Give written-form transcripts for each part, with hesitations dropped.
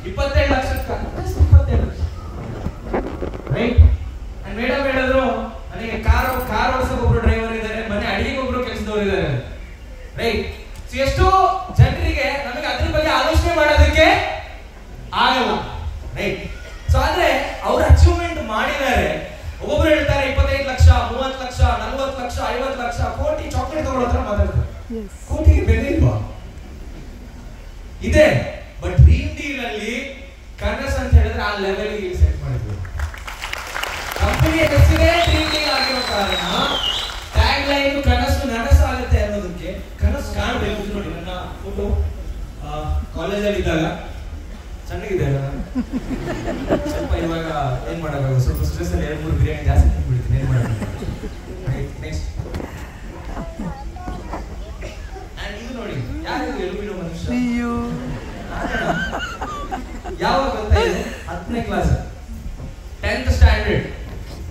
27 lakh, 27 lakh, right. And madam ಹೇಳಿದ್ರು ನನಗೆ car ಓಡಿಸೋಕೆ ಒಬ್ರು ಡ್ರೈವರ್ ಇದ್ದಾರೆ, ಮನೆ ಅಡಿಗೆಗೆ ಒಬ್ರು ಕೆಲಸದವರು ಇದ್ದಾರೆ, ರೈಟ್. ಸೊ ಎಷ್ಟೋ ಜನರಿಗೆ ನಮಗೆ ಅದ್ರ ಬಗ್ಗೆ ಆಲೋಚನೆ ಮಾಡೋದಕ್ಕೆ ಆಗಲ್ಲ, ರೈಟ್. ಸೊ ಆದ್ರೆ ಅವ್ರ ಅಚೀವ್ಮೆಂಟ್ ಮಾಡಿದ್ದಾರೆ. ಒಬ್ಬೊಬ್ರು ಹೇಳ್ತಾರೆ 25 ಲಕ್ಷ, 30 ಲಕ್ಷ, 40 ಲಕ್ಷ, 50 ಲಕ್ಷ, ಕೋಟಿ ಚಾಕ್ಲೇಟ್ ತಗೊಳ್ಳೋ ಹತ್ರ ಮಾತಾಡ್ತಾರೆ. ಕೋಟಿಗೆ ಬೆಲೆ ಇಲ್ವಾ? ಇದೆ. ಬಟ್ ಡ್ರೀಮ್ ಡೀಲ್ ಅಲ್ಲಿ ಕನಸು ಅಂತ ಹೇಳಿದ್ರೆ ಆ ಲೆವೆಲ್ ಗೆ ಸೆಟ್ ಮಾಡಿದ್ವಿ. ಕಂಪನಿಯ ಹೆಸರೇ ಡ್ರೀಮ್ ಡೀಲ್ ಆಗಿರೋ ಕಾರಣ ಟ್ಯಾಗ್ ಲೈನ್ ಕನಸು ನನಸಾಗುತ್ತೆ ಅನ್ನೋದಕ್ಕೆ ಕನಸು ಕಾಣಬೇಕು. ನೋಡಿ ನನ್ನ ಫೋಟೋ ಕಾಲೇಜಲ್ಲಿ ಇದ್ದಾಗ ಚೆನ್ನಾಗಿದೆ, ಸ್ವಲ್ಪ ಇವಾಗ ಏನ್ ಮಾಡಬೇಕು, ಸ್ವಲ್ಪ ಸ್ಟ್ರೆಸ್ ಅಲ್ಲಿ 2-3 ಬಿರಿಯಾನಿ ಜಾಸ್ತಿ ತಿಂದ್ಬಿಡ್ತೀನಿ, ಏನ್ ಮಾಡಬೇಕು. ನೆಕ್ಸ್ಟ್ ಇದು ನೋಡಿ, ಯಾರು ಎಲುಬಿನೋ ಮನುಷ್ಯ, ಯಾವಾಗ ಗೊತ್ತಾ ಇದೆ? 10ನೇ ಕ್ಲಾಸ್, 10th ಸ್ಟ್ಯಾಂಡರ್ಡ್.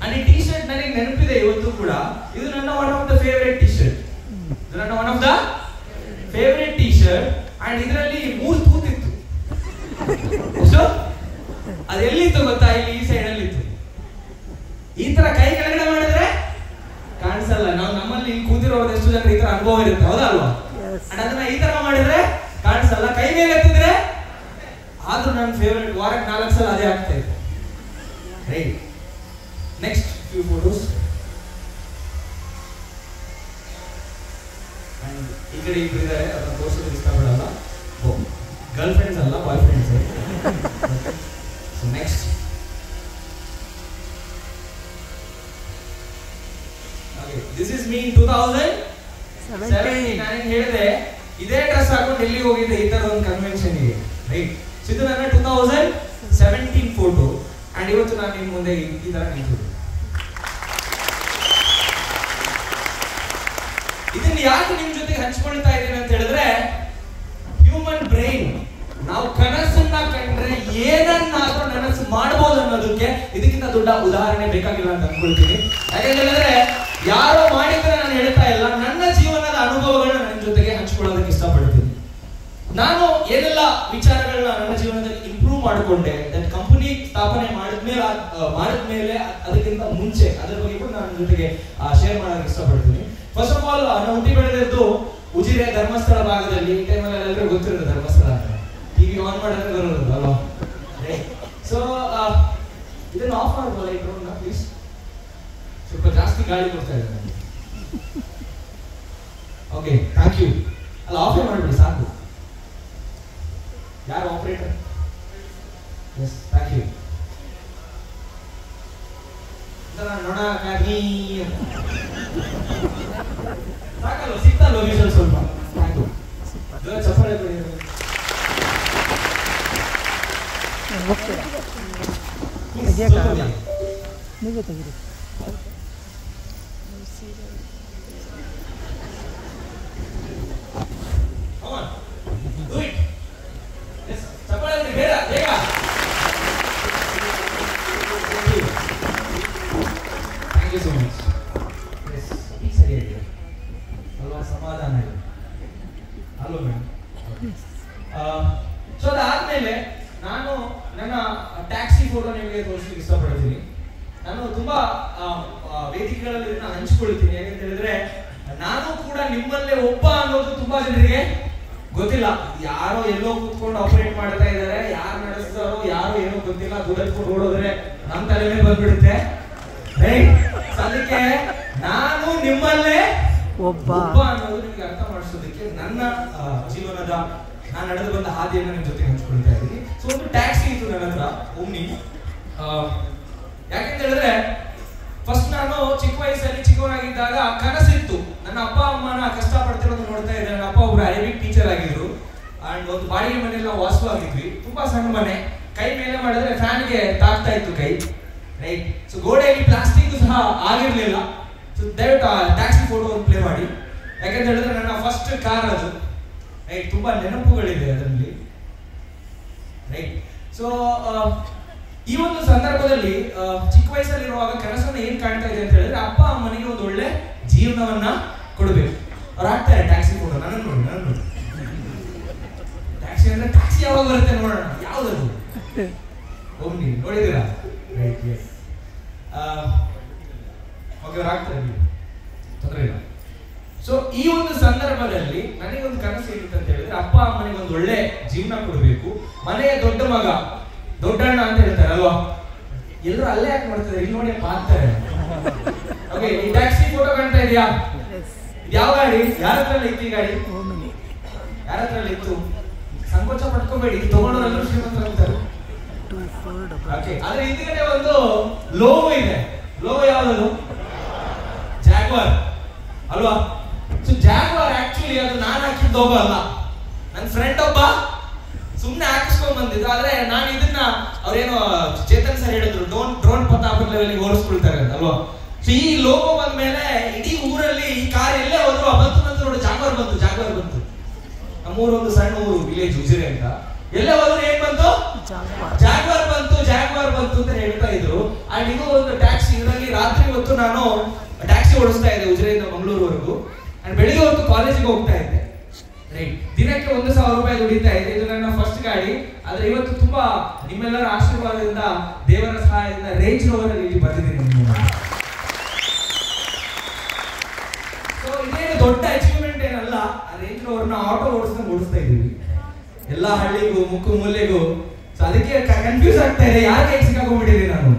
ಅಂಡ್ ಈ ಟಿ ಶರ್ಟ್ ನನಗೆ ನೆನಪಿದೆ ಇವತ್ತು ಕೂಡ. ಇದು ನನ್ನ one of the favourite T shirt, ಇದು ನನ್ನ one of the favourite T shirt. And ಇದರಲ್ಲಿ 3 ತೂತಿತ್ತು. ಸೊ ಅದು ಎಲ್ಲಿತ್ತು ಗೊತ್ತಾ? ಇಲ್ಲಿ ಈ ಸೈಡ್ ಅಲ್ಲಿ ಇತ್ತು. ಈ ತರ ಕೈ ಕೆಳಗಡೆ ಮಾಡಿದ್ರೆ ಕಾಣಿಸಲ್ಲ. ನಾವು ನಮ್ಮಲ್ಲಿ ಕೂತಿರೋದು ಎಷ್ಟು ಜನ ಈ ತರ ಅನುಭವ ಇರುತ್ತೆ, ಹೌದಾ ಅಲ್ವಾ? ಅಂಡ್ ಅದನ್ನ ಈ ತರ ಮಾಡಿದ್ರೆ ಕಾಣಿಸಲ್ಲ. ಕೈ ಮೇಲೆ ಎತ್ತಿದ್ರೆ ಆದ್ರೂ ನನ್ನ ಫೇವರೇಟ್. ವಾರಕ್ಕೆ 4 ಸಲ ಅದೇ ಆಗ್ತಾ ಇತ್ತು, ರೈಟ್. Next few photos. ಈ ಕಡೆ ಇಬ್ರು ಇದ್ದಾರೆ, ಅದನ್ನ ತೋರಿಸೋದಕ್ಕೆ ಇಷ್ಟಪಡಲ್ಲ. ಗರ್ಲ್ ಫ್ರೆಂಡ್ಸ್ ಅಲ್ಲ, boy friends. So next this is me 2017. ನಾನು ಹೇಳಿದೆ ಇದೇ ಡ್ರೆಸ್ ಹಾಕೊಂಡು ಡೆಲ್ಲಿಗೆ ಹೋಗಿದ್ದೆ ಈ ತರ ಒಂದು ಕನ್ವೆನ್ಷನ್ ಗೆ, ರೈಟ್. ಸೊ ಇದು ನನ್ನ 2017 ಫೋಟೋ. ಅಂಡ್ ಇವತ್ತು ನಾನು ನಿಮ್ಮ ಮುಂದೆ ಈ ತರ ನಿಂತಿದ್ದೆ. ಇದನ್ನ ಯಾಕೆ ನಿಮ್ ಜೊತೆಗೆ ಹಂಚ್ಕೊಳ್ತಾ ಇದ್ದೀನಿ ಅಂತ ಹೇಳಿದ್ರೆ, ಹ್ಯೂಮನ್ ಬ್ರೈನ್ ನಾವು ಕನಸನ್ನ ಕಂಡ್ರೆ ಏನನ್ನಾದ್ರೂ ನನಸು ಮಾಡಬಹುದು ಅನ್ನೋದಕ್ಕೆ ಇದಕ್ಕಿಂತ ದೊಡ್ಡ ಉದಾಹರಣೆ ಬೇಕಾಗಿಲ್ಲ ಅಂತ ಅನ್ಕೊಳ್ತೀನಿ. ಯಾಕಂದ್ರೆ ಯಾರೋ ಮಾಡಿದ್ರೆ ನಾನು ಹೇಳ್ತಾ ಇಲ್ಲ, ನನ್ನ ಜೀವನದ ಅನುಭವಗಳನ್ನ ನನ್ನ ಜೊತೆಗೆ ಹಂಚ್ಕೊಳ್ಳೋದಕ್ಕೆ ಇಷ್ಟಪಡ್ತೀನಿ. ನಾನು ಏನೆಲ್ಲ ವಿಚಾರಗಳನ್ನ ನನ್ನ ಜೀವನದಲ್ಲಿ ಇಂಪ್ರೂವ್ ಮಾಡಿಕೊಂಡೆ, ದಟ್ ಕಂಪನಿ ಸ್ಥಾಪನೆ ಮಾಡಿದ್ಮೇಲೆ ಅದಕ್ಕಿಂತ ಮುಂಚೆ ಅದ್ರ ಬಗ್ಗೆ ಕೂಡ ನನ್ನ ಜೊತೆಗೆ ಶೇರ್ ಮಾಡೋದಕ್ಕೆ ಇಷ್ಟಪಡ್ತೀನಿ. ಫಸ್ಟ್ ಆಫ್ ಆಲ್ ನಾನು ಹುಟ್ಟಿ ಬೆಳೆದಿದ್ದು ಉಜಿರೆ ಧರ್ಮಸ್ಥಳ ಭಾಗದಲ್ಲಿ. ಈ ಟೈಮಲ್ಲಿ ಎಲ್ಲರಿಗೂ ಗೊತ್ತಿರುತ್ತೆ ಧರ್ಮಸ್ಥಳ ಅಂತ, ಟಿವಿ ಆನ್ ಮಾಡಿದ್ರೆ ಬರೋದು ಅಲ್ವಾ? ಸೊ ಇದನ್ನ ಆಫ್ ಮಾಡ್ಬೋದಾ ಈ ಡ್ರೋನ್ ಪ್ಲೀಸ್? ಸ್ವಲ್ಪ ಜಾಸ್ತಿ ಗಾಳಿ ಕೊಡ್ತಾ ಇದ್ದಾರೆ. Okay, thank you. ಅಲ್ಲ, ಆಫೇ ಮಾಡ್ಬಿಡಿ ಸಾಕು. ಯಾರು ಆಪರೇಟರ್? S, thank you. ನೋಡ ಸಾಕಲ್ವ, ಸಿಗ್ತಲ್ವ ವಿಷಲ್ ಸ್ವಲ್ಪ? Thank you. ಚಪ್ಪಾಳೆ ನೀವೇ ತೆಗೀರಿ. ಸಮಾಧಾನ ಇದೆ ಅಲ್ವ ಮೇಡಮ್? ಸೊ ಅದಾದ್ಮೇಲೆ ನಾನು ನನ್ನ ಟ್ಯಾಕ್ಸಿ ಫೋಟೋ ನಿಮಗೆ ತೋರಿಸಲಿಕ್ಕೆ ಇಷ್ಟಪಡ್ತೀನಿ. ನಾನು ತುಂಬಾ ವೇದಿಕೆಗಳಲ್ಲಿ ಇದನ್ನ ಹಂಚ್ಕೊಳ್ತೀನಿ. ಯಾಕಂತ ಹೇಳಿದ್ರೆ ನಾನು ಕೂಡ ನಿಮ್ಮಲ್ಲೇ ಒಬ್ಬ ಅನ್ನೋದು ತುಂಬಾ ಜನರಿಗೆ ಗೊತ್ತಿಲ್ಲ. ಯಾರೋ ಎಲ್ಲೋ ಕೂತ್ಕೊಂಡು ಆಪರೇಟ್ ಮಾಡ್ತಾ ಇದ್ದಾರೆ, ಯಾರು ನಡೆಸ್ತಾರೋ ಯಾರೋ ಏನೋ ಗೊತ್ತಿಲ್ಲ, ದುಡ್ಡು ಓಡೋದ್ರೆ ನಮ್ಮ ತಲೆನೇ ಬಂದ್ಬಿಡುತ್ತೆ. ಅದಕ್ಕೆ ನಾನು ನಿಮ್ಮಲ್ಲೇ ಒಬ್ಬ ಅನ್ನೋದು ನಿಮ್ಗೆ ಅರ್ಥ ಮಾಡಿಸೋದಕ್ಕೆ ನನ್ನ ಜೀವನದ ನಾನು ನಡೆದು ಬಂದ ಹಾದಿಯನ್ನು ನಿಮ್ ಜೊತೆ ಹಂಚ್ಕೊಳ್ತಾ ಇದ್ದೀನಿ. ಸೊ ಒಂದು ಟ್ಯಾಕ್ಸಿ ಇತ್ತು ನನ್ನ ಹತ್ರ, ಓಮ್ನಿ. ಯಾಕೆಂತ ಹೇಳಿದ್ರೆ ಫಸ್ಟ್ ನಾನು ಚಿಕ್ಕ ವಯಸ್ಸಲ್ಲಿ ಚಿಕ್ಕವನಾಗಿದ್ದಾಗ ಕನಸಿತ್ತು, ನನ್ನ ಅಪ್ಪ ಅಮ್ಮನ ಕಷ್ಟ ಪಡ್ತಿರೋದು ನೋಡ್ತಾ ಇದ್ದೆ. ನನ್ನ ಅಪ್ಪ ಒಬ್ರು ಅರೇಬಿಕ್ ಟೀಚರ್ ಆಗಿದ್ರು. ಅಂಡ್ ಒಂದು ಬಾಡಿಗೆ ಮನೆಯಲ್ಲಿ ನಾವು ವಾಸವಾಗಿದ್ವಿ. ತುಂಬಾ ಸಣ್ಣ ಮನೆ, ಕೈ ಮೇಲೆ ಮಾಡಿದ್ರೆ ಫ್ಯಾನ್ಗೆ ತಾಗ್ತಾ ಇತ್ತು ಕೈ, ರೈಟ್. ಸೊ ಗೋಡೆಯಲ್ಲಿ ಪ್ಲಾಸ್ಟಿಕ್ ಸಹ ಆಗಿರ್ಲಿಲ್ಲ. ಸೊ ದಯವಿಟ್ಟು ಟ್ಯಾಕ್ಸಿ ಫೋಟೋ ಒಂದು ಪ್ಲೇ ಮಾಡಿ. ಯಾಕಂತ ಹೇಳಿದ್ರೆ ನನ್ನ ಫಸ್ಟ್ ಕಾರ್ ಅದು, ರೈಟ್. ತುಂಬಾ ನೆನಪುಗಳಿದೆ ಅದರಲ್ಲಿ, ರೈಟ್. ಸೊ ಈ ಒಂದು ಸಂದರ್ಭದಲ್ಲಿ ಚಿಕ್ಕ ವಯಸ್ಸಲ್ಲಿರುವಾಗ ಕನಸನ್ನ ಏನ್ ಕಾಣ್ತಾ ಇದೆ ಅಂತ ಹೇಳಿದ್ರೆ, ಅಪ್ಪ ಅಮ್ಮನಿಗೆ ಒಂದು ಒಳ್ಳೆ ಜೀವನವನ್ನ ಕೊಡ್ಬೇಕು. ಅವ್ರು ಆಗ್ತಾರೆ ಟ್ಯಾಕ್ಸಿ ಫೋಟೋ. ನನ್ನ ನೋಡಿ ಟ್ಯಾಕ್ಸಿ ಅಂದ್ರೆ ಟ್ಯಾಕ್ಸಿ ಯಾವಾಗ ಬರುತ್ತೆ ನೋಡೋಣ, ಯಾವ ಯಾವ್ದದು ಓಮ್ನಿ ನೋಡಿದ್ದೀರಾ? Right, S. ಓಕೆ, ಅವ್ರು ಆಗ್ತಾರೆ, ತೊಂದರೆ ಇಲ್ಲ. ಸೊ ಈ ಒಂದು ಸಂದರ್ಭದಲ್ಲಿ ನನಗೊಂದು ಕನಸು ಏನಿತ್ತು ಅಂತ ಹೇಳಿದ್ರೆ, ಅಪ್ಪ ಅಮ್ಮನಿಗೆ ಒಂದು ಒಳ್ಳೆ ಜೀವನ ಕೊಡಬೇಕು, ಮನೆಯ ದೊಡ್ಡ ಮಗ ದೊಡ್ಡಣ್ಣ ಅಂತ ಹೇಳ್ತಾರೆ ಅಲ್ವಾ? ಎಲ್ಲರೂ ಅಲ್ಲೇ ಯಾಕೆ ಮಾಡ್ತಾರೆ, ಇಲ್ಲಿ ನೋಡಿ ಪಾತ್ತಾರೆ. ಓಕೆ, ಈ ಟ್ಯಾಕ್ಸಿ ಫೋಟೋ ಕಾಣ್ತಾ ಇದೆಯಾ? ಯಾವ ಗಾಡಿ? ಯಾರ ಹತ್ರ ಇತ್ತು ಈ ಗಾಡಿ? ಯಾರ ಹತ್ರ ಇತ್ತು? ಸಂಕೋಚ ಪಡ್ಕೋಬೇಡಿ, ತಗೊಂಡವರೆಲ್ಲರೂ ಶ್ರೀಮಂತರಾಗ್ತಾರೆ. ಓಕೆ, ಅದ್ರ ಹಿಂದ್ಗಡೆ ಒಂದು ಲೋಗೋ ಇದೆ. ಲೋಗೋ ಯಾವ್ದು? ಜಾಗ್ವಾರ್ ಅಲ್ವಾ? ಸೊ ಜಾಗ್ವಾರ್ ಆಕ್ಚುಲಿ ಅದು ನಾನು ಹಾಕಿದ ಲೋಗೋ ಅಲ್ಲ, ನನ್ನ ಫ್ರೆಂಡ್ ಒಬ್ಬ ಸುಮ್ಮನೆ ಹಾಕಿಸ್ಕೊಂಡ್ ಬಂದಿದ್ದು. ಆದ್ರೆ ನಾನು ಇದನ್ನ ಅವ್ರೇನೋ ಚೇತನ್ ಸರ್ ಹೇಳಿದ್ರು, ಡ್ರೋನ್ ಪ್ರತಾಪ್ ಲೆವೆಲ್ ಓಡಿಸ್ಕೊಳ್ತಾರೆ ಅಲ್ವಾ? ಸೊ ಈ ಲೋಗೋ ಬಂದ್ಮೇಲೆ ಇಡೀ ಊರಲ್ಲಿ ಈ ಕಾರ್ ಎಲ್ಲೇ ಹೋದ್ರು ಬಂತು ನೋಡಿ, ಜಾಗ್ವಾರ್ ಬಂತು. ನಮ್ಮೂರು ಒಂದು ಸಣ್ಣ ಊರು, ವಿಲೇಜ್ ಉಜಿರೆ ಅಂತ. ಎಲ್ಲೇ ಹೋದ್ರು ಏನ್ ಬಂತು? ಜಾಗ್ವಾರ್ ಬಂತು ಅಂತ ಹೇಳ್ತಾ ಇದ್ರು. ಅಂಡ್ ಇದು ಒಂದು ಟ್ಯಾಕ್ಸಿ, ಇದರಲ್ಲಿ ರಾತ್ರಿ ಹೊತ್ತು ನಾನು ಟ್ಯಾಕ್ಸಿ ಓಡಿಸ್ತಾ ಇದ್ದೆ ಉಜಿರೆಯಿಂದ ಮಂಗಳೂರುವರೆಗೂ. ಅಂಡ್ ಬೆಳಿಗ್ಗೆ ಹೊತ್ತು ಕಾಲೇಜಿಗೆ ಹೋಗ್ತಾ ಇದ್ದೆ. ರೈಟ್, ದಿನಕ್ಕೆ 1,000 ರೂಪಾಯಿ ದುಡಿತಾ ಇದೆ. ಇದು ನನ್ನ ಫಸ್ಟ್ ಗಾಡಿ. ಆದ್ರೆ ಇವತ್ತು ತುಂಬಾ ನಿಮ್ಮೆಲ್ಲರ ಆಶೀರ್ವಾದದಿಂದ, ದೇವರ ಸಹಾಯದಿಂದ ರೇಂಜ್ ರೋವರ್ ಅಲ್ಲಿ ಇಲ್ಲಿ ಬಂದಿದ್ದೀನಿ. ಸೊ ಇದೇನು ದೊಡ್ಡ ಅಚೀವ್ಮೆಂಟ್ ಏನಲ್ಲ, ಆ ರೇಂಜ್ ರೋವರ್ನ ಆಟೋ ಓಡಿಸ್ತಾ ಇದ್ದೀವಿ ಎಲ್ಲಾ ಹಳ್ಳಿಗೂ ಮುಕ್ಕು ಮೂಲೆಗೂ. ಸೊ ಅದಕ್ಕೆ ಕನ್ಫ್ಯೂಸ್ ಆಗ್ತಾ ಇದೆ, ಯಾಕೆ ಸಿಕ್ಕಾಕೊಂಡ್ಬಿಟ್ಟಿದ್ದೀನಿ ನಾನು.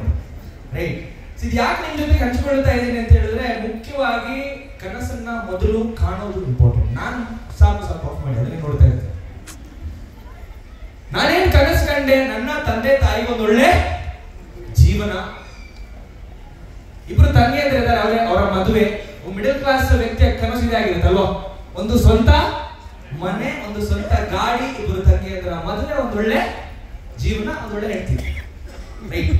ರೈಟ್, ಸೊ ಇದು ಯಾಕೆ ನಿಮ್ ಜೊತೆಗೆ ಹಂಚಿಕೊಳ್ತಾ ಇದ್ದೀನಿ ಅಂತ ಹೇಳಿದ್ರೆ, ಮುಖ್ಯವಾಗಿ ಕನಸನ್ನ ಮೊದಲು ಕಾಣೋದು ಇಂಪಾರ್ಟೆಂಟ್. ನಾನು ಸಾಕು ಆಫ್ ಮಾಡಿ ಅದನ್ನ ನೋಡ್ತಾ ಇದ್ದೆ. ನಾನೇನ್ ಕನಸು ಕಂಡೆ? ನನ್ನ ತಂದೆ ತಾಯಿಗೆ ಒಂದು ಒಳ್ಳೆ ಜೀವನ, ಇಬ್ರು ತಂಗಿಯಂದ್ರೆ ಇದ್ದಾರೆ, ಅವರ ಮದುವೆ. ಮಿಡಲ್ ಕ್ಲಾಸ್ ವ್ಯಕ್ತಿಯ ಕನಸು ಇದಾಗಿರುತ್ತೆ ಅಲ್ವಾ? ಒಂದು ಸ್ವಂತ ಮನೆ, ಒಂದು ಸ್ವಂತ ಗಾಡಿ, ಇಬ್ರು ತಂಗಿಯಂದ್ರ ಮದುವೆ, ಒಂದೊಳ್ಳೆ ಜೀವನ, ಒಂದೊಳ್ಳೆ ಹೆಂಡತಿ. ರೈಟ್,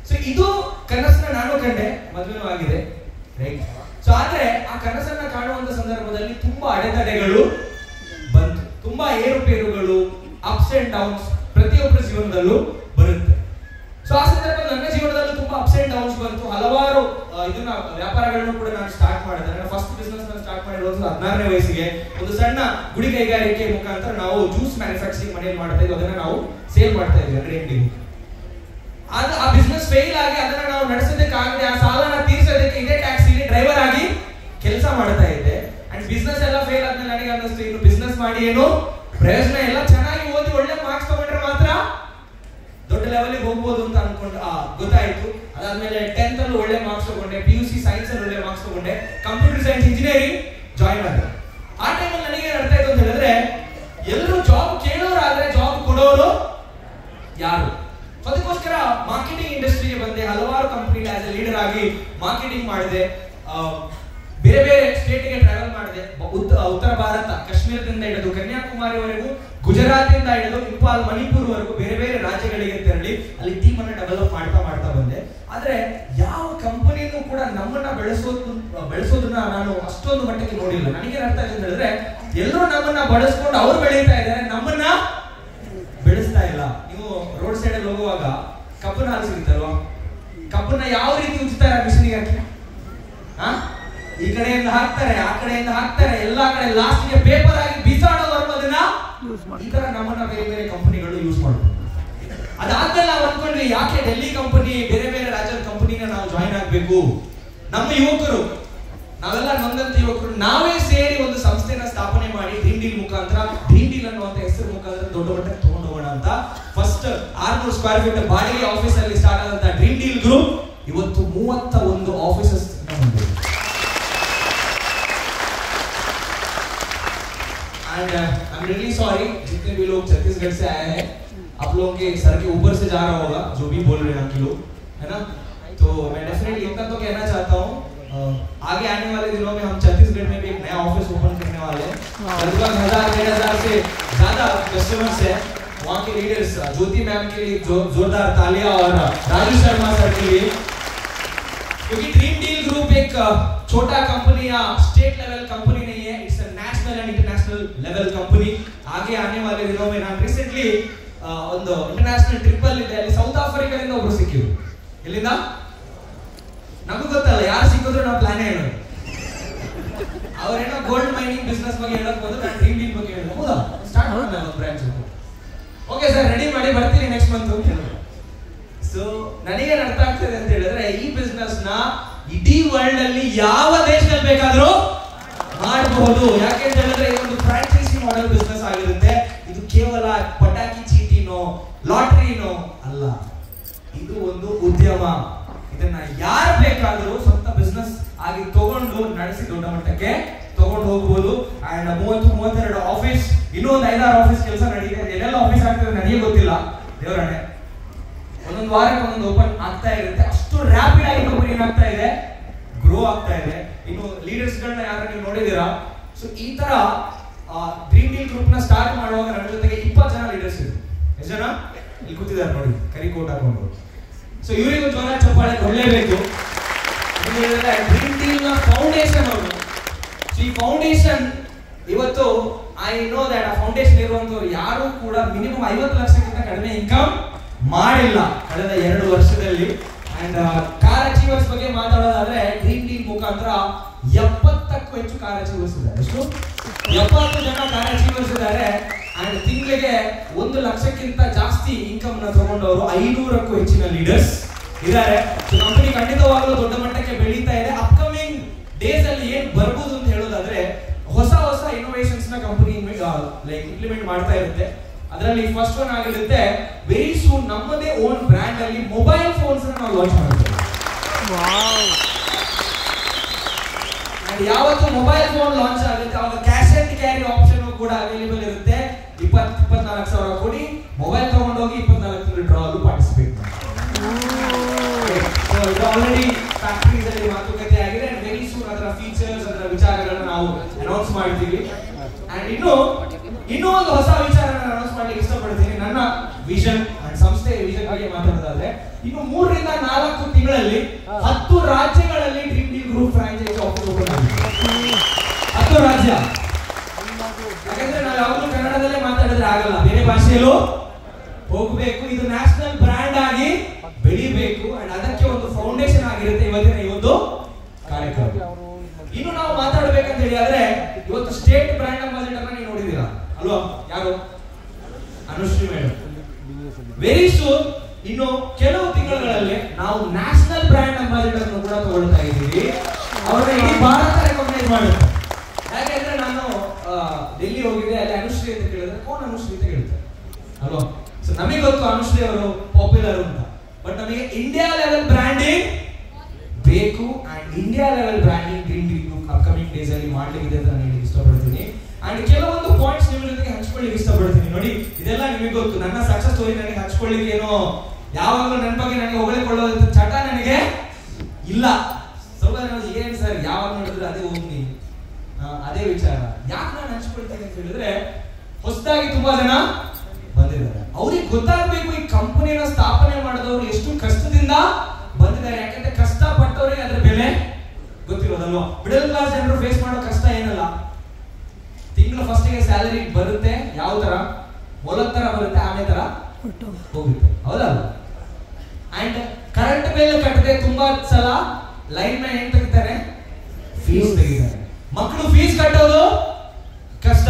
ಸೊ ಇದು ಕನಸನ್ನ ನಾನು ಕಂಡೆ, ಮದುವೆನೂ ಆಗಿದೆ. ರೈಟ್, ಸೊ ಆದ್ರೆ ಆ ಕನಸನ್ನ ಕಾಣುವಂತ ಸಂದರ್ಭದಲ್ಲಿ ತುಂಬಾ ಅಡೆತಡೆಗಳು ಬಂತು, ತುಂಬಾ ಏರುಪೇರುಗಳು, ಅಪ್ಸ್ ಅಂಡ್ ಡೌನ್ಸ್ ಪ್ರತಿಯೊಬ್ಬರ ಜೀವನದಲ್ಲೂ ಬರುತ್ತೆ. ಸೊ ಆ ಸಂದರ್ಭದಲ್ಲಿ ನನ್ನ ಜೀವನದಲ್ಲೂ ತುಂಬಾ ಅಪ್ಸ್ ಅಂಡ್ ಡೌನ್ಸ್ ಬಂತು. ಹಲವಾರು ಇದನ್ನ ವ್ಯಾಪಾರಗಳನ್ನು ಕೂಡ ನಾನು ಸ್ಟಾರ್ಟ್ ಮಾಡಿದೆ. ನನ್ನ ಫಸ್ಟ್ ಬಿಸ್ನೆಸ್ ನಾನು ಸ್ಟಾರ್ಟ್ ಮಾಡಿರೋದು 16ನೇ ವಯಸ್ಸಿಗೆ. ಒಂದು ಸಣ್ಣ ಗುಡಿ ಕೈಗಾರಿಕೆ ಮುಖಾಂತರ ನಾವು ಜ್ಯೂಸ್ ಮ್ಯಾನುಫ್ಯಾಕ್ಚರಿಂಗ್ ಮನೆಯಲ್ಲಿ ಮಾಡ್ತಾ ಇದ್ವಿ, ಅದನ್ನ ನಾವು ಸೇಲ್ ಮಾಡ್ತಾ ಇದ್ವಿ ಅಂಗಡಿ. ಆ ಬಿಸ್ನೆಸ್ ಫೇಲ್ ಆಗಿ ಅದನ್ನ ನಾವು ನಡೆಸೋದಕ್ಕಾಗದೆ, ಆ ಸಾಲನ ತೀರ್ಸೋದಕ್ಕೆ ಇದೇ ಟ್ಯಾಕ್ಸಿಲಿ ಡ್ರೈವರ್ ಆಗಿ ಕೆಲಸ ಮಾಡ್ತಾ ಇದ್ದೆ. ಅಂಡ್ ಬಿಸ್ನೆಸ್ ಎಲ್ಲ ಫೇಲ್ ಆದ್ಮೇಲೆ ನನಗೆ ಅನ್ನಿಸ್ತು, ಇನ್ನು ಬಿಸ್ನೆಸ್ ಮಾಡಿ ಏನು ಪ್ರಯೋಜನ ಇಲ್ಲ, ಚೆನ್ನಾಗಿ ಓದಿ ಒಳ್ಳೆ ಮಾರ್ಕ್ಸ್ ತಗೊಂಡ್ರೆ ಮಾತ್ರ ದೊಡ್ಡ ಲೆವೆಲ್ಗೆ ಹೋಗ್ಬೋದು ಅಂತ ಅನ್ಕೊಂಡು ಗೊತ್ತಾಯ್ತು. ಅದಾದ್ಮೇಲೆ 10th ಅಲ್ಲಿ ಒಳ್ಳೆ ಮಾರ್ಕ್ಸ್ ತಗೊಂಡೆ, PUC ಸೈನ್ಸ್ ಅಲ್ಲಿ ಒಳ್ಳೆ ಮಾರ್ಕ್ಸ್ ತಗೊಂಡೆ, ಕಂಪ್ಯೂಟರ್ ಸೈನ್ಸ್ ಇಂಜಿನಿಯರಿಂಗ್ ಜಾಯಿನ್ ಆದೆ. ಆ ಟೈಮಲ್ಲಿ ನನಗೆ ಏನ್ ಅರ್ಥ ಆಯ್ತು ಅಂತ ಹೇಳಿದ್ರೆ, ಎಲ್ಲರೂ ಜಾಬ್ ಕೇಳೋರಾದ್ರೆ ಜಾಬ್ ಕೊಡೋರು ಯಾರು? ಅದಕ್ಕೋಸ್ಕರ ಮಾರ್ಕೆಟಿಂಗ್ ಇಂಡಸ್ಟ್ರಿಗೆ ಬಂದೆ. ಹಲವಾರು ಕಂಪನಿ ಆಸ್ ಎ ಲೀಡರ್ ಆಗಿ ಮಾರ್ಕೆಟಿಂಗ್ ಮಾಡಿದೆ. ಬೇರೆ ಬೇರೆ ಸ್ಟೇಟ್ಗೆ ಟ್ರಾವೆಲ್ ಮಾಡಿದೆ. ಉತ್ತರ ಭಾರತ, ಕಾಶ್ಮೀರದಿಂದ ಹಿಡಿದು ಕನ್ಯಾಕುಮಾರಿವರೆಗೂ, ಗುಜರಾತಿಂದ ಹಿಡಿದು ಇಂಪಾಲ್, ಮಣಿಪುರ್ವರೆಗೂ ಬೇರೆ ಬೇರೆ ರಾಜ್ಯಗಳಿಗೆ ತೆರಳಿ ಅಲ್ಲಿ ಟೀಮ್ ಅನ್ನ ಡೆವಲಪ್ ಮಾಡ್ತಾ ಬಂದೆ. ಆದ್ರೆ ಯಾವ ಕಂಪನಿನೂ ಕೂಡ ನಮ್ಮನ್ನ ಬೆಳೆಸೋದನ್ನ ನಾನು ಅಷ್ಟೊಂದು ಮಟ್ಟಕ್ಕೆ ನೋಡಿಲ್ಲ. ನನಗೆ ಅರ್ಥ ಆಯ್ತು ಅಂತ ಹೇಳಿದ್ರೆ, ಎಲ್ಲರೂ ನಮ್ಮನ್ನ ಬಳಸ್ಕೊಂಡು ಅವ್ರು ಬೆಳೀತಾ ಇದ್ದಾರೆ, ನಮ್ಮನ್ನ ಬೆಳೆಸ್ತಾ ಇಲ್ಲ. ನೀವು ರೋಡ್ ಸೈಡ್ ಅಲ್ಲಿ ಹೋಗುವಾಗ ಕಬ್ಬನ ಹಾಲು ಸಿಗುತ್ತಲ್ವಾ? ಕಬ್ಬನ್ನ ಯಾವ ರೀತಿ ಉಜ್ತಾರೆ ಮಿಷಿನಿಗೆ ಹಾಕಿ? ಈ ಕಡೆಯಿಂದ ಹಾಕ್ತಾರೆ, ಆ ಕಡೆಯಿಂದ ಹಾಕ್ತಾರೆ, ಎಲ್ಲಾ ಕಡೆ ಲಾಸ್ಟ್ಗೆ ಪೇಪರ್ ಆಗಿ ಬಿಸಾಡೋವರೆಗೂ ಅದನ್ನ ಈ ತರ ನಮ್ಮನ್ನ ಬೇರೆ ಬೇರೆ ಕಂಪನಿಗಳು ಯೂಸ್ ಮಾಡ್ತಾರೆ. ಅದಾದ್ಮೇಲೆ ನಾವು ಅನ್ಕೊಂಡ್ವಿ, ಯಾಕೆ ಡೆಲ್ಲಿ ಕಂಪನಿ, ಬೇರೆ ಬೇರೆ ರಾಜ್ಯದ ಕಂಪನಿನ ನಾವು ಜಾಯಿನ್ ಆಗ್ಬೇಕು? ನಮ್ಮ ಯುವಕರು, ನಾವೆಲ್ಲ ನೊಂದಂತ ಯುವಕರು ನಾವೇ ಸೇರಿ ಒಂದು ಸಂಸ್ಥೆನ ಸ್ಥಾಪನೆ ಮಾಡಿ ಡ್ರೀಮ್ ಡೀಲ್ ಮುಖಾಂತರ, ಡ್ರೀಮ್ ಡೀಲ್ ಅನ್ನುವಂತ ಹೆಸರು ಮುಖಾಂತರ ದೊಡ್ಡ ಮಟ್ಟಕ್ಕೆ ತಗೊಂಡು ಹೋಗೋಣ ಅಂತ ಫಸ್ಟ್ 600 ಸ್ಕ್ವೇರ್ ಫೀಟ್ ಬಾಡಿಗೆ ಆಫೀಸ್ ಅಲ್ಲಿ ಸ್ಟಾರ್ಟ್ ಆದಂತ ಡ್ರೀಮ್ ಡೀಲ್ ಗ್ರೂಪ್ ಇವತ್ತು 31 ಆಫೀಸಸ್ ಹೊಂದಿದೆ. And I'm really sorry जितने भी लोग छत्तीसगढ़ से आए हैं, आप लोगों के सर के ऊपर से जा रहा होगा जो भी बोल रहे हैं आपके लोग, है ना? तो मैं डेफिनेटली इतना तो कहना चाहता हूँ, आगे आने वाले दिनों में हम छत्तीसगढ़ में भी एक नया ऑफिस ओपन करने वाले हैं. लगभग 1000-1500 से ज्यादा कस्टमर्स हैं. वहाँ के लीडर्स ज्योति मैम के लिए जोरदार तालियां और राजू शर्मा सर के लिए, क्योंकि ड्रीम डील ग्रुप एक छोटा कंपनी या स्टेट लेवल कंपनी नहीं है, it's a national and international level company. आगे आने वाले दिनों में ನಾನು ರೀಸೆಂಟ್ಲಿ ಒಂದು ಇಂಟರ್ನ್ಯಾಷನಲ್ ಟ್ರಿಪ್ ಅಲ್ಲಿ ಇದ್ದೆ. ಅಲ್ಲಿ ಸೌತ್ ಆಫ್ರಿಕಾದಿಂದ ಒಬ್ರು ಸಿಕ್ಕಿದ್ರು. ಎಲ್ಲಿಂದ ನಮಗೂ ಗೊತ್ತಲ್ಲ, ಯಾರು ಸಿಕ್ಕಿದ್ರು ನಾವು ಪ್ಲಾನ್ ಹೇಳೋದು. ಅವರೇನೋ ಗೋಲ್ಡ್ ಮೈನಿಂಗ್ ಬಿಸ್ನೆಸ್ ಬಗ್ಗೆ ಹೇಳಕ್ ಬಂದು ನಾನು ಡ್ರೀಮ್ ಡೀಲ್ ಬಗ್ಗೆ ಹೇಳಿದೆ. ಹೌದಾ, ಸ್ಟಾರ್ಟ್ ಮಾಡೋಣ ಒಂದು ಬ್ರಾಂಚ್. ಓಕೆ ಸರ್ ರೆಡಿ ಮಾಡಿ ಬರ್ತೀನಿ ನೆಕ್ಸ್ಟ್ ಮಂತ್ ಅಂತ ಹೇಳಿದ್ರು. ಸೊ ನನಗೇನು ಅರ್ಥ ಆಗ್ತದೆ ಅಂತ ಹೇಳಿದ್ರೆ ಈ ಬಿಸ್ನೆಸ್ ನ ಇಡೀ ವರ್ಲ್ಡ್ ಅಲ್ಲಿ ಯಾವ ದೇಶದಲ್ಲಿ ಬೇಕಾದರೂ ಮಾಡಬಹುದು. ಯಾಕೆಂತ ಹೇಳಿದ್ರೆ ಇದೊಂದು ಫ್ರಾಂಚೈಸಿ ಮಾಡೆಲ್ ಬಿಸ್ನೆಸ್ ಆಗಿರುತ್ತೆ. ಇದು ಕೇವಲ ಪಟಾಕಿ ಚೀಟಿನೋ ಲಾಟ್ರಿನೋ ಅಲ್ಲ, ಇದು ಒಂದು ಉದ್ಯಮ. ಇದನ್ನ ಯಾರು ಬೇಕಾದರೂ ಸ್ವಂತ ಬಿಸ್ನೆಸ್ ಆಗಿ ತಗೊಂಡು ನಡೆಸಿ ದೊಡ್ಡ ಮಟ್ಟಕ್ಕೆ ತಗೊಂಡು ಹೋಗಬಹುದು. ಅಂಡ್ 32 ಆಫೀಸ್, ಇನ್ನೂ ಒಂದು 5-6 ಆಫೀಸ್ ಕೆಲಸ ನಡೀತಿದೆ. ಎಲ್ಲೆಲ್ಲ ಆಫೀಸ್ ಆಗ್ತದೆ ನನಗೆ ಗೊತ್ತಿಲ್ಲ, ದೇವರಣೆ. ಒಂದೊಂದು ವಾರಕ್ಕೆ ಒಂದೊಂದು ಓಪನ್ ಆಗ್ತಾ ಇರುತ್ತೆ. ಅಷ್ಟು ರ್ಯಾಪಿಡ್ ಆಗಿ ಕಂಪನಿ ಏನಾಗ್ತಾ ಇದೆ, ಗ್ರೋ ಆಗ್ತಾ ಇದೆ. ಇನ್ನು ಲೀಡರ್ಸ್ ಗಳನ್ನ ಯಾರು ನೀವು ನೋಡಿದೀರಾ? ಸೊ ಈ ತರ ಡ್ರೀಮ್ ಡೀಲ್ ಗ್ರೂಪ್ ನ ಸ್ಟಾರ್ಟ್ ಮಾಡುವಾಗ ನನ್ನ ಜೊತೆಗೆ 20 ಜನ ಲೀಡರ್ಸ್ ಇದ್ರು. ಎಷ್ಟು ಜನ ಇಲ್ಲಿ ಕೂತಿದ್ದಾರೆ ನೋಡಿ, ಕರಿ ಕೋಟ್ ಹಾಕೊಂಡು. ಸೊ ಇವರಿಗೂ ಜೋರ ಚಪ್ಪಾಳೆ ಕೊಡಲೇಬೇಕು. ಡ್ರೀಮ್ ಡೀಲ್ ನ ಫೌಂಡೇಶನ್ ಅವರು. ಈ ಫೌಂಡೇಶನ್ ಇವತ್ತು ಐ ನೋ ದಟ್ ಆ ಫೌಂಡೇಶನ್ ಇರುವಂತವ್ರು ಯಾರು ಕೂಡ ಮಿನಿಮಮ್ 50 ಲಕ್ಷಕ್ಕಿಂತ ಕಡಿಮೆ ಇನ್ಕಮ್ ಮಾಡಿಲ್ಲ ಕಳೆದ 2 ವರ್ಷದಲ್ಲಿ. ಅಂಡ್ ಕಾರ್ ಅಚೀವರ್ಸ್ ಬಗ್ಗೆ ಮಾತಾಡೋದಾದ್ರೆ ಡ್ರೀಮ್ ಡೀಲ್ ಮುಖಾಂತರ 70ಕ್ಕೂ ಹೆಚ್ಚು ಕಾರ್ ಅಚೀವರ್ಸ್ ಇದ್ದಾರೆ. ಎಷ್ಟು? 70 ಜನ ಕಾರ್ ಅಚೀವರ್ಸ್ ಇದ್ದಾರೆ. ಅಂಡ್ ತಿಂಗಳಿಗೆ 1 ಲಕ್ಷಕ್ಕಿಂತ ಜಾಸ್ತಿ ಇನ್ಕಮ್ ನ ತಗೊಂಡವರು 500ಕ್ಕೂ ಹೆಚ್ಚಿನ ಲೀಡರ್ಸ್ ಇದ್ದಾರೆ. ಕಂಪನಿ ಖಂಡಿತವಾಗಲೂ ದೊಡ್ಡ ಮಟ್ಟಕ್ಕೆ ಬೆಳೀತಾ ಇದೆ. ಅಪ್ಕಮಿಂಗ್ ಡೇಸ್ ಅಲ್ಲಿ ಏನ್ ಬರ್ಬೋದು ಅಂತ ಹೇಳೋದಾದ್ರೆ ಹೊಸ ಹೊಸ ಇನ್ನೋವೇಷನ್ಸ್ ನ ಕಂಪನಿ ಲೈಕ್ ಇಂಪ್ಲಿಮೆಂಟ್ ಮಾಡ್ತಾ ಇರುತ್ತೆ. ಅದರಲ್ಲಿ ಫಸ್ಟ್ ಒನ್ ಆಗಿರುತ್ತೆ ವೆರಿ ಸೂನ್ ನಮ್ಮದೇ ಓನ್ ಬ್ರ್ಯಾಂಡ್ ಅಲ್ಲಿ ಮೊಬೈಲ್ ಫೋನ್ಸ್ ನಾವು ಲಾಂಚ್ ಮಾಡ್ತೇವೆ. ಯಾವತ್ತು ಮೊಬೈಲ್ ಫೋನ್ ಲಾಂಚ್ ಆಗುತ್ತೆ ಅವಾಗ ಕ್ಯಾಶ್ ಅಂಡ್ ಕ್ಯಾರಿ ಆಪ್ಷನ್ ಕೂಡ ಅವೈಲೇಬಲ್ ಇರುತ್ತೆ. 24 ಸಾವಿರ ಕೊಡಿ, ಮೊಬೈಲ್ ತಗೊಂಡೋಗಿ 24 ತಿಂಗಳು ಡ್ರಾ ಅಲ್ಲಿ ಪಾರ್ಟಿಸಿಪೇಟ್ ಮಾಡಿ. ಆಲ್ರೆಡಿ ಫ್ಯಾಕ್ಟರೀಸ್ ಅಲ್ಲಿ ಮಾತುಕತೆ ಆಗಿದೆ. ವೆರಿ ಸೂನ್ ಅದರ ಫೀಚರ್ಸ್, ಅದರ ವಿಚಾರಗಳನ್ನು ನಾವು ಅನೌನ್ಸ್ ಮಾಡ್ತೀವಿ. ಅಂಡ್ ಇನ್ನೂ ಒಂದು ಹೊಸ ವಿಚಾರನ ಅನೌನ್ಸ್ ಮಾಡ್ಲಿಕ್ಕೆ ಇಷ್ಟಪಡ್ತೀನಿ. ನನ್ನ ವಿಷನ್ ಅಂಡ್ ಸಂಸ್ಥೆಯ ವಿಷನ್ ಬಗ್ಗೆ ಮಾತಾಡೋದಾದ್ರೆ ಇನ್ನು 3 ರಿಂದ 4 ತಿಂಗಳಲ್ಲಿ 10 ರಾಜ್ಯಗಳಲ್ಲಿ dream deal group franchise office open ಆಗಿದೆ. 10 ರಾಜ್ಯ. ಯಾಕಂದ್ರೆ ನಾವು ಯಾವಾಗಲೂ ಕನ್ನಡದಲ್ಲೇ ಮಾತಾಡಿದ್ರೆ ಆಗಲ್ಲ, ಬೇರೆ ಭಾಷೆಯಲ್ಲೂ ಹೋಗಬೇಕು. ಇದು ನ್ಯಾಷನಲ್ ಬ್ರ್ಯಾಂಡ್ ಆಗಿ ಬೆಳಿಬೇಕು. ಅಂಡ್ ಅದಕ್ಕೆ ಒಂದು ಫೌಂಡೇಶನ್ ಆಗಿರುತ್ತೆ ಇವತ್ತಿನ ಈ ಒಂದು ಕಾರ್ಯಕ್ರಮ. ಇನ್ನು ನಾವು ಮಾತಾಡಬೇಕಂತ ಹೇಳಿ ಆದ್ರೆ ಇವತ್ತು ಸ್ಟೇಟ್ ಬ್ರ್ಯಾಂಡ್ ಅಂಬಾಸಿಡರ್ ನೀವು ನೋಡಿದೀರಾ ಅಲ್ವಾ? ಯಾರು? ಅನುಶ್ರೀ ಮೇಡಮ್. ವೆರಿ ಸೂನ್ ಇನ್ನು ಕೆಲವು ತಿಂಗಳಲ್ಲಿ ನಾವು ನ್ಯಾಷನಲ್ ಬ್ರ್ಯಾಂಡ್ ಅಂಬಾಸಿಡರ್ ಕೂಡ ತಗೊಳ್ತಾ ಇದ್ದೀವಿ. ಅವರನ್ನ ಇಡೀ ಭಾರತ ರೆಕಗ್ನೈಸ್ ಮಾಡುತ್ತೆ. ಯಾಕೆಂದ್ರೆ ನಾನು ಡೆಲ್ಲಿ ಹೋಗಿದ್ದೆ, ಅಲ್ಲಿ ಅನುಶ್ರೀ ಅಂತ ಕೇಳಿದ್ರೆ ಕೋನ್ ಅನುಶ್ರೀ ಅಂತ ಹೇಳ್ತಾರೆ ಅಲ್ವಾ? ಸೊ ನಮಗೆ ಗೊತ್ತು ಅನುಶ್ರೀ ಅವರು ಪಾಪ್ಯುಲರ್ ಅಂತ, ಬಟ್ ನಮಗೆ ಇಂಡಿಯಾ ಲೆವೆಲ್ ಬ್ರ್ಯಾಂಡಿಂಗ್ ಬೇಕು. And India level branding dream deal group upcoming days ಅಲ್ಲಿ ಮಾಡ್ಲಿಕ್ಕೆ ಅಂತ ನಾನು ಹೇಳಲಿಕ್ಕೆ ಇಷ್ಟಪಡ್ತೀನಿ. ಅಂಡ್ ಕೆಲವೊಂದು ಪಾಯಿಂಟ್ಸ್ ನಿಮ್ಮ ಜೊತೆಗೆ ಹಂಚ್ಕೊಳ್ಳಿಕ್ಕೆ ಇಷ್ಟಪಡ್ತೀನಿ. ನೋಡಿ, ಇದೆಲ್ಲ ನಿಮಗೆ ಗೊತ್ತು. ನನ್ನ ಸಕ್ಸಸ್ ಸ್ಟೋರಿ ನನಗೆ ಹಂಚ್ಕೊಳ್ಳಿಕ್ಕೆ ಏನೋ ಯಾವಾಗಲೂ ನನ್ನ ಬಗ್ಗೆ ನನಗೆ ಹೊಗಳಿಕೊಳ್ಳೋದಂತ ಚಟ ನನಗೆ ಇಲ್ಲ. ಸ್ವಲ್ಪ ಏನ್ ಸರ್ ಯಾವಾಗ ನೋಡಿದ್ರೆ ಅದೇ ಹೋಗ್ನಿ ಅದೇ ವಿಚಾರ. ಯಾಕೆ ನಾನು ಹಂಚ್ಕೊಳ್ತೀನಿ ಅಂತ ಹೇಳಿದ್ರೆ ಹೊಸದಾಗಿ ತುಂಬಾ ಜನ ಬಂದಿದ್ದಾರೆ. ಅವ್ರಿಗೆ ಗೊತ್ತಾಗಬೇಕು ಈ ಕಂಪನಿನ ಸ್ಥಾಪನೆ ಮಾಡಿದವರು ಎಷ್ಟು ಕಷ್ಟದಿಂದ ಬಂದಿದ್ದಾರೆ. ಯಾಕಂದ್ರೆ ಕಷ್ಟ ಪಟ್ಟವರಿಗೆ ಅದ್ರ ಬೆಲೆ ಗೊತ್ತಿರೋದಲ್ವಾ? ಮಿಡಲ್ ಕ್ಲಾಸ್ ಜನರು ಫೇಸ್ ಮಾಡೋ ಕಷ್ಟ ಏನಲ್ಲ. ತಿಂಗಳ ಫಸ್ಟಿಗೆ ಸ್ಯಾಲರಿ ಬರುತ್ತೆ, ಯಾವ ತರ ಮೊಲದ ತರ ಬರುತ್ತೆ, ಆಮೇಲೆ ತರ ಹೋಗುತ್ತೆ, ಹೌದಲ್ಲ? ಅಂಡ್ ಕರೆಂಟ್ ಬಿಲ್ ಕಟ್ಟದೆ ತುಂಬಾ ಸಲ ಲೈನ್ ಮ್ಯಾನ್ ಏನ್ ತೆಗಿತಾರೆ, ಫೀಸ್ ತೆಗಿತಾರೆ. ಮಕ್ಕಳು ಫೀಸ್ ಕಟ್ಟೋದು ಕಷ್ಟ.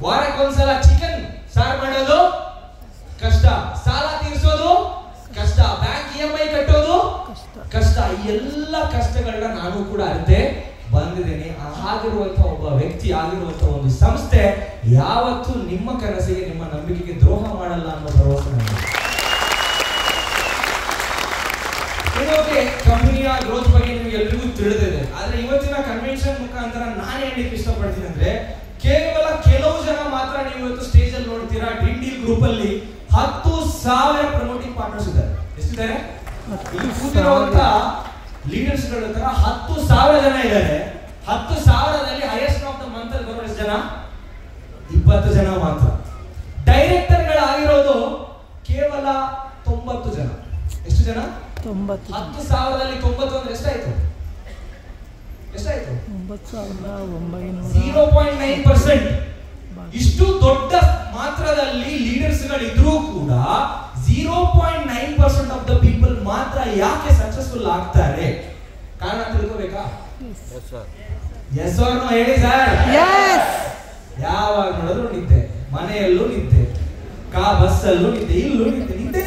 ವಾರಕ್ಕೊಂದ್ಸಲ ಚಿಕನ್ ಸಾರು ಮಾಡೋದು ಕಷ್ಟ. ಸಾಲ ತೀರಿಸೋದು ಕಷ್ಟ. ಬ್ಯಾಂಕ್ EMI ಕಟ್ಟೋದು ಕಷ್ಟ. ಈ ಎಲ್ಲ ಕಷ್ಟಗಳನ್ನ ನಾನು ಕೂಡ ಅರಿತೆ ಬಂದಿದ್ದೇನೆ. ಆಗಿರುವಂತಹ ಒಬ್ಬ ವ್ಯಕ್ತಿ, ಆಗಿರುವಂತಹ ಒಂದು ಸಂಸ್ಥೆ ಯಾವತ್ತೂ ನಿಮ್ಮ ಕನಸಿಗೆ, ನಿಮ್ಮ ನಂಬಿಕೆಗೆ ದ್ರೋಹ ಮಾಡಲ್ಲ ಅನ್ನೋ ಭರವಸೆ ನನಗೆ. ಕಂಪನಿಯ ಗ್ರೋತ್ ಬಗ್ಗೆ ನಿಮಗೆ ಎಲ್ರಿಗೂ ತಿಳಿದಿದೆ. ಆದ್ರೆ ಇವತ್ತಿನ ಕನ್ವೆನ್ಷನ್ ಮುಖಾಂತರ ನಾನು ಹೇಳಲಿಕ್ಕೆ ಇಷ್ಟಪಡ್ತೀನಿ ಅಂದ್ರೆ ಕೇವಲ ಕೆಲವು ಜನ ಮಾತ್ರ ನೀವು ಇವತ್ತು ಸ್ಟೇಜ್ ಅಲ್ಲಿ ನೋಡ್ತೀರಾ. ಡ್ರೀಮ್ ಡೀಲ್ ಗ್ರೂಪ್ ಅಲ್ಲಿ 10,000 ಪ್ರಮೋಟಿಂಗ್ ಪಾರ್ಟ್ನರ್ಸ್ ಇದ್ದಾರೆ. ಎಷ್ಟಿದ್ದಾರೆ? ಇಲ್ಲಿ ಕೂತಿರುವಂತ ಲೀಡರ್ಸ್ ಗಳ ಹತ್ರ 10,000 ಜನ ಇದ್ದಾರೆ. 10,000ದಲ್ಲಿ ಹೈಯೆಸ್ಟ್ ಆಫ್ ದ ಮಂತ್ ಅಲ್ಲಿ ಬರೋ ಎಷ್ಟು ಜನ? 20 ಜನ ಮಾತ್ರ. ಡೈರೆಕ್ಟರ್ ಗಳಾಗಿರೋದು ಕೇವಲ 90 ಜನ. ಎಷ್ಟು ಜನ? 90. 10,000ದಲ್ಲಿ 90 ಅಂದ್ರೆ ಎಷ್ಟಾಯ್ತು? 0.9%. ಇಷ್ಟು ದೊಡ್ಡ ಮಾತ್ರದಲ್ಲಿ ಲೀಡರ್ಸ್ ಗಳಿದ್ರೂ ಕೂಡ 0.9% ಆಫ್ ದ ಪೀಪಲ್ ಮಾತ್ರ ಯಾಕೆ ಸಕ್ಸಸ್ಫುಲ್ ಆಗ್ತಾರೆ? ಕಾರಣ ತಿಳ್ಕೋಬೇಕಾ? ಎಸ್ ಆರ್ ನೋ ಹೇಳಿ ಸರ್. ಯಾವಾಗ ನೋಡಿದ್ರು ನಿದ್ದೆ, ಮನೆಯಲ್ಲೂ ನಿದ್ದೆ, ಬಸ್ ಅಲ್ಲೂ ನಿಂತೆ, ಇಲ್ಲೂ ನಿಂತೆ,